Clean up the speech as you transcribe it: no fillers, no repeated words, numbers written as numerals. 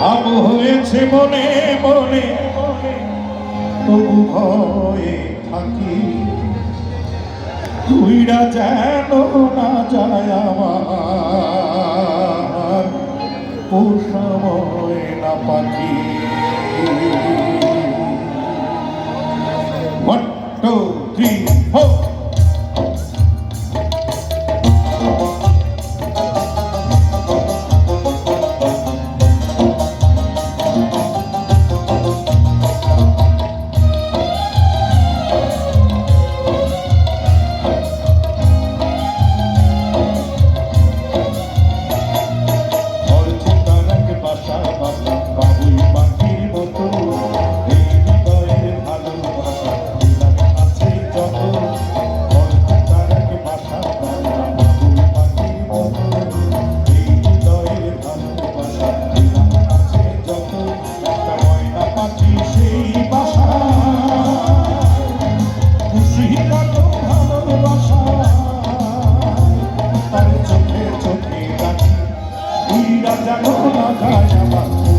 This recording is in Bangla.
ভাব হয়েছে মনে মনে তবু ভয়ে থাকি উইরা যেন না যায় আমার পোষা ময়না পাখি। 1 2 3 4 জানো না যায় আমার